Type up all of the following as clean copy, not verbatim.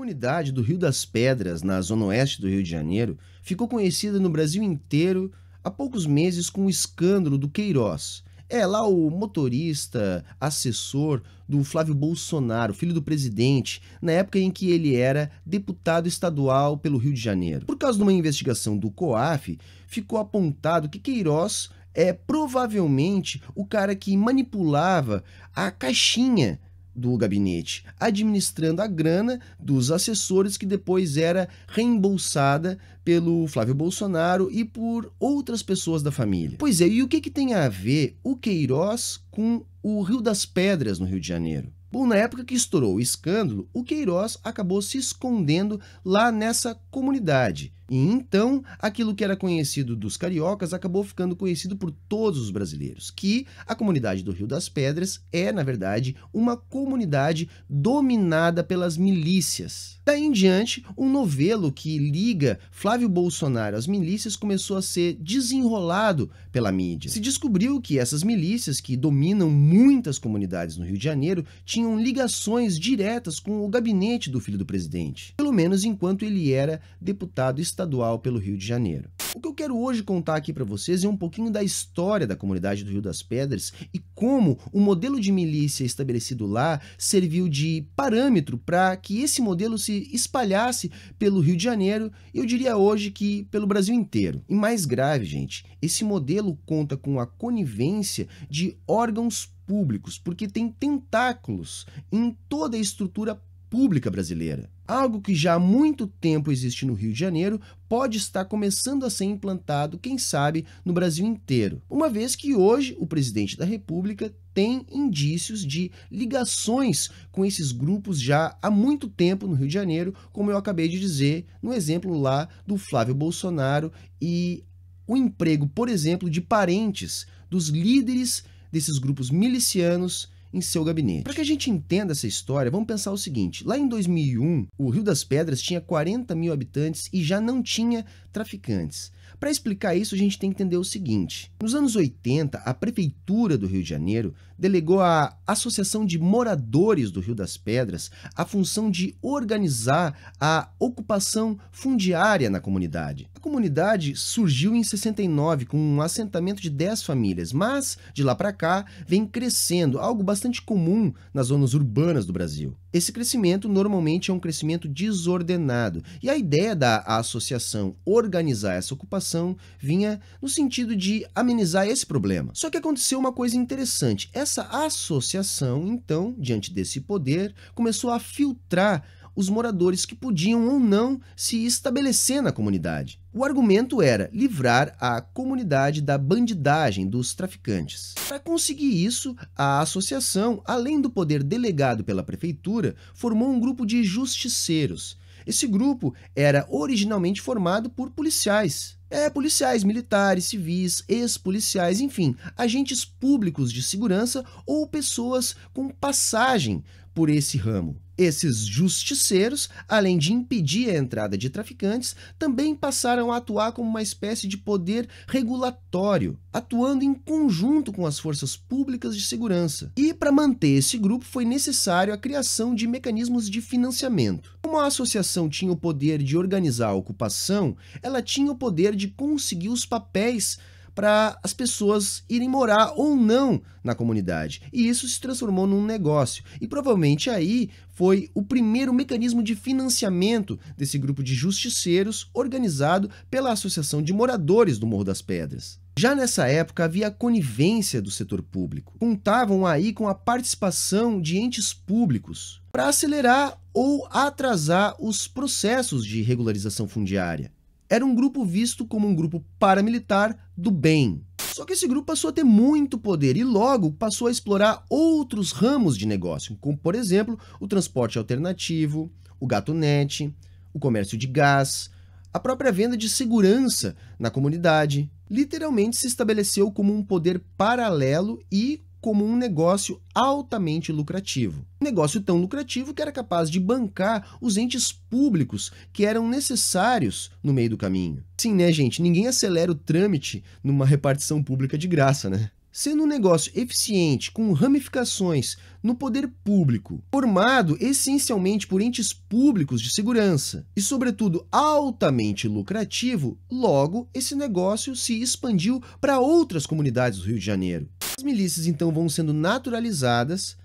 comunidade do Rio das Pedras, na zona oeste do Rio de Janeiro, ficou conhecida no Brasil inteiro há poucos meses com o escândalo do Queiroz. É lá o motorista, assessor do Flávio Bolsonaro, filho do presidente, na época em que ele era deputado estadual pelo Rio de Janeiro. Por causa de uma investigação do COAF, ficou apontado que Queiroz é provavelmente o cara que manipulava a caixinha do gabinete, administrando a grana dos assessores que depois era reembolsada pelo Flávio Bolsonaro e por outras pessoas da família. Pois é, e o que tem a ver o Queiroz com o Rio das Pedras, no Rio de Janeiro? Bom, na época que estourou o escândalo, o Queiroz acabou se escondendo lá nessa comunidade. E então, aquilo que era conhecido dos cariocas acabou ficando conhecido por todos os brasileiros, que a comunidade do Rio das Pedras é, na verdade, uma comunidade dominada pelas milícias. Daí em diante, um novelo que liga Flávio Bolsonaro às milícias começou a ser desenrolado pela mídia. Se descobriu que essas milícias, que dominam muitas comunidades no Rio de Janeiro, tinham ligações diretas com o gabinete do filho do presidente, pelo menos enquanto ele era deputado estadual pelo Rio de Janeiro. O que eu quero hoje contar aqui para vocês é um pouquinho da história da comunidade do Rio das Pedras e como o modelo de milícia estabelecido lá serviu de parâmetro para que esse modelo se espalhasse pelo Rio de Janeiro e eu diria hoje que pelo Brasil inteiro. E mais grave, gente, esse modelo conta com a conivência de órgãos públicos, porque tem tentáculos em toda a estrutura pública brasileira. Algo que já há muito tempo existe no Rio de Janeiro pode estar começando a ser implantado, quem sabe, no Brasil inteiro. Uma vez que hoje o presidente da República tem indícios de ligações com esses grupos já há muito tempo no Rio de Janeiro, como eu acabei de dizer no exemplo lá do Flávio Bolsonaro e o emprego, por exemplo, de parentes dos líderes desses grupos milicianos em seu gabinete. Para que a gente entenda essa história, vamos pensar o seguinte: lá em 2001, o Rio das Pedras tinha 40 mil habitantes e já não tinha traficantes. Para explicar isso, a gente tem que entender o seguinte: nos anos 80, a Prefeitura do Rio de Janeiro delegou à Associação de Moradores do Rio das Pedras a função de organizar a ocupação fundiária na comunidade. A comunidade surgiu em 69 com um assentamento de 10 famílias, mas de lá para cá vem crescendo, algo bastante comum nas zonas urbanas do Brasil. Esse crescimento normalmente é um crescimento desordenado e a ideia da associação organizar essa ocupação vinha no sentido de amenizar esse problema. Só que aconteceu uma coisa interessante: essa associação, então, diante desse poder, começou a filtrar os moradores que podiam ou não se estabelecer na comunidade. O argumento era livrar a comunidade da bandidagem dos traficantes. Para conseguir isso, a associação, além do poder delegado pela prefeitura, formou um grupo de justiceiros. Esse grupo era originalmente formado por policiais. Policiais militares, civis, ex-policiais, enfim, agentes públicos de segurança ou pessoas com passagem por esse ramo. Esses justiceiros, além de impedir a entrada de traficantes, também passaram a atuar como uma espécie de poder regulatório, atuando em conjunto com as forças públicas de segurança. E para manter esse grupo foi necessário a criação de mecanismos de financiamento. Como a associação tinha o poder de organizar a ocupação, ela tinha o poder de conseguir os papéis para as pessoas irem morar ou não na comunidade. E isso se transformou num negócio. E provavelmente aí foi o primeiro mecanismo de financiamento desse grupo de justiceiros organizado pela Associação de Moradores do Morro das Pedras. Já nessa época havia conivência do setor público. Contavam aí com a participação de entes públicos para acelerar ou atrasar os processos de regularização fundiária. Era um grupo visto como um grupo paramilitar do bem. Só que esse grupo passou a ter muito poder e logo passou a explorar outros ramos de negócio, como por exemplo o transporte alternativo, o gatunete, o comércio de gás, a própria venda de segurança na comunidade. Literalmente se estabeleceu como um poder paralelo e como um negócio altamente lucrativo. Um negócio tão lucrativo que era capaz de bancar os entes públicos que eram necessários no meio do caminho. Sim, né, gente? Ninguém acelera o trâmite numa repartição pública de graça, né? sendo um negócio eficiente, com ramificações no poder público, formado essencialmente por entes públicos de segurança e, sobretudo, altamente lucrativo, logo esse negócio se expandiu para outras comunidades do Rio de Janeiro. As milícias então vão sendo naturalizadas,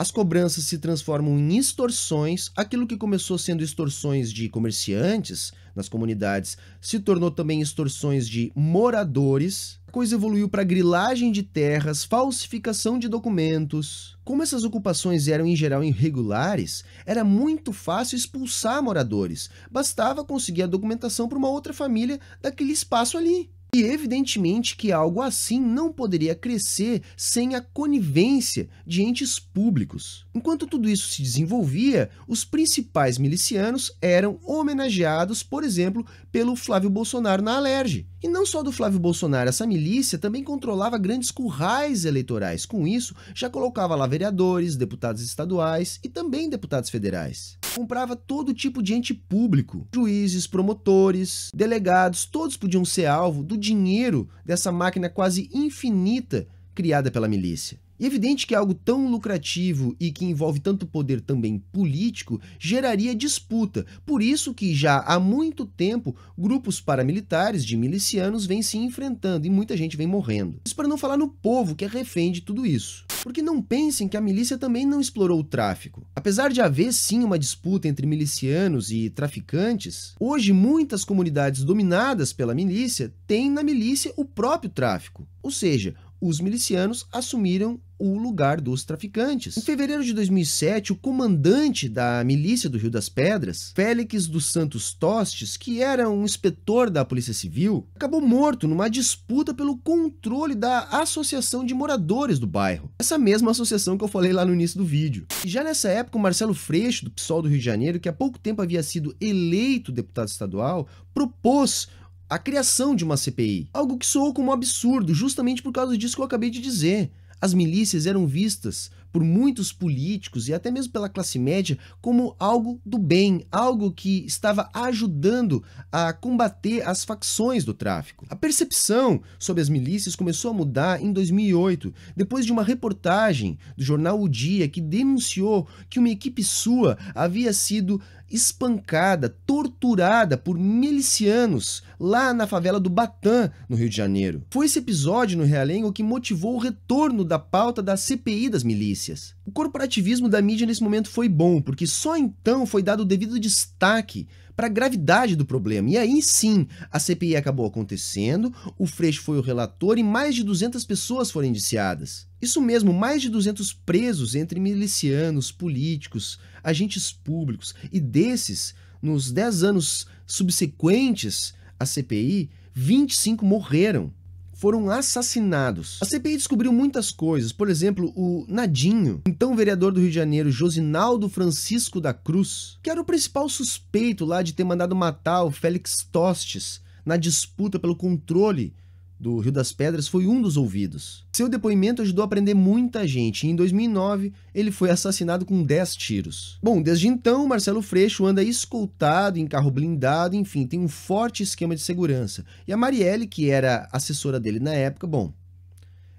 as cobranças se transformam em extorsões, aquilo que começou sendo extorsões de comerciantes nas comunidades se tornou também extorsões de moradores. A coisa evoluiu para grilagem de terras, falsificação de documentos. Como essas ocupações eram em geral irregulares, era muito fácil expulsar moradores. Bastava conseguir a documentação para uma outra família daquele espaço ali. E evidentemente que algo assim não poderia crescer sem a conivência de entes públicos. Enquanto tudo isso se desenvolvia, os principais milicianos eram homenageados, por exemplo, pelo Flávio Bolsonaro na Alerj. E não só do Flávio Bolsonaro, essa milícia também controlava grandes currais eleitorais. Com isso, já colocava lá vereadores, deputados estaduais e também deputados federais. Comprava todo tipo de ente público, juízes, promotores, delegados, todos podiam ser alvo do dinheiro dessa máquina quase infinita criada pela milícia. E é evidente que algo tão lucrativo e que envolve tanto poder também político geraria disputa. Por isso que já há muito tempo grupos paramilitares de milicianos vêm se enfrentando e muita gente vem morrendo. Isso para não falar no povo que é refém de tudo isso. Porque não pensem que a milícia também não explorou o tráfico. Apesar de haver sim uma disputa entre milicianos e traficantes, hoje muitas comunidades dominadas pela milícia têm na milícia o próprio tráfico. Ou seja, os milicianos assumiram o lugar dos traficantes. Em fevereiro de 2007, o comandante da milícia do Rio das Pedras, Félix dos Santos Tostes, que era um inspetor da Polícia Civil, acabou morto numa disputa pelo controle da Associação de Moradores do bairro. Essa mesma associação que eu falei lá no início do vídeo. E já nessa época, o Marcelo Freixo, do PSOL do Rio de Janeiro, que há pouco tempo havia sido eleito deputado estadual, propôs a criação de uma CPI. Algo que soou como um absurdo, justamente por causa disso que eu acabei de dizer. As milícias eram vistas por muitos políticos e até mesmo pela classe média como algo do bem, algo que estava ajudando a combater as facções do tráfico. A percepção sobre as milícias começou a mudar em 2008, depois de uma reportagem do jornal O Dia que denunciou que uma equipe sua havia sido espancada, torturada por milicianos lá na favela do Batã, no Rio de Janeiro. Foi esse episódio no Realengo que motivou o retorno da pauta da CPI das milícias. O corporativismo da mídia nesse momento foi bom, porque só então foi dado o devido destaque para a gravidade do problema. E aí sim, a CPI acabou acontecendo, o Freixo foi o relator e mais de 200 pessoas foram indiciadas. Isso mesmo, mais de 200 presos entre milicianos, políticos, agentes públicos. E desses, nos 10 anos subsequentes à CPI, 25 morreram. Foram assassinados. A CPI descobriu muitas coisas, por exemplo, o Nadinho, então vereador do Rio de Janeiro, Josinaldo Francisco da Cruz, que era o principal suspeito lá de ter mandado matar o Félix Tostes na disputa pelo controle do Rio das Pedras, foi um dos ouvidos. Seu depoimento ajudou a prender muita gente e em 2009 ele foi assassinado com 10 tiros. Bom, desde então Marcelo Freixo anda escoltado em carro blindado, enfim, tem um forte esquema de segurança. E a Marielle, que era assessora dele na época, bom,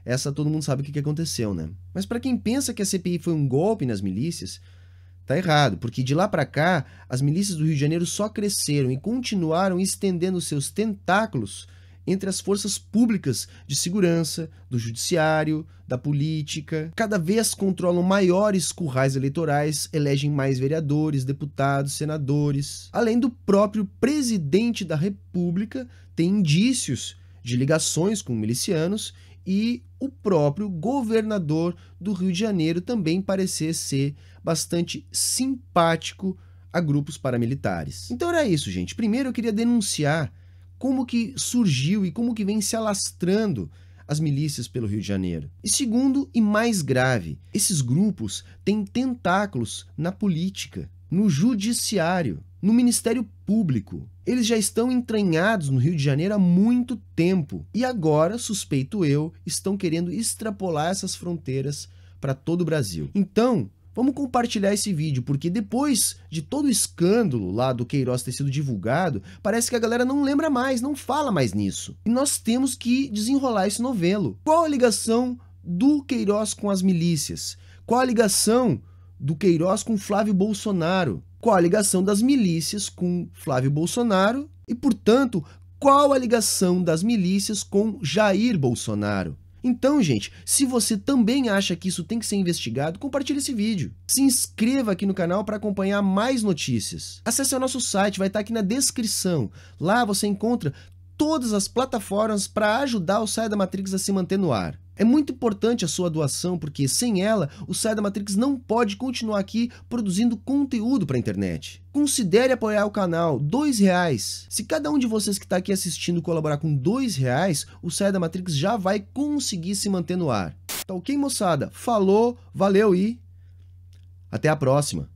essa todo mundo sabe o que aconteceu, né? Mas para quem pensa que a CPI foi um golpe nas milícias, tá errado, porque de lá para cá as milícias do Rio de Janeiro só cresceram e continuaram estendendo seus tentáculos entre as forças públicas de segurança, do judiciário, da política. Cada vez controlam maiores currais eleitorais, elegem mais vereadores, deputados, senadores. Além do próprio presidente da República, tem indícios de ligações com milicianos e o próprio governador do Rio de Janeiro também parecer ser bastante simpático a grupos paramilitares. Então era isso, gente. Primeiro eu queria denunciar como que surgiu e como que vem se alastrando as milícias pelo Rio de Janeiro. E segundo, e mais grave, esses grupos têm tentáculos na política, no judiciário, no Ministério Público. Eles já estão entranhados no Rio de Janeiro há muito tempo e agora, suspeito eu, estão querendo extrapolar essas fronteiras para todo o Brasil. Então, Vamos compartilhar esse vídeo, porque depois de todo o escândalo lá do Queiroz ter sido divulgado, parece que a galera não lembra mais, não fala mais nisso. E nós temos que desenrolar esse novelo. Qual a ligação do Queiroz com as milícias? Qual a ligação do Queiroz com Flávio Bolsonaro? Qual a ligação das milícias com Flávio Bolsonaro? E, portanto, qual a ligação das milícias com Jair Bolsonaro? Então, gente, se você também acha que isso tem que ser investigado, compartilhe esse vídeo. Se inscreva aqui no canal para acompanhar mais notícias. Acesse o nosso site, vai estar aqui na descrição. Lá você encontra todas as plataformas para ajudar o Saia da Matrix a se manter no ar. É muito importante a sua doação, porque sem ela, o Saia da Matrix não pode continuar aqui produzindo conteúdo para a internet. Considere apoiar o canal, R$2. Se cada um de vocês que está aqui assistindo colaborar com R$2, o Saia da Matrix já vai conseguir se manter no ar. Tá ok, moçada? Falou, valeu e até a próxima!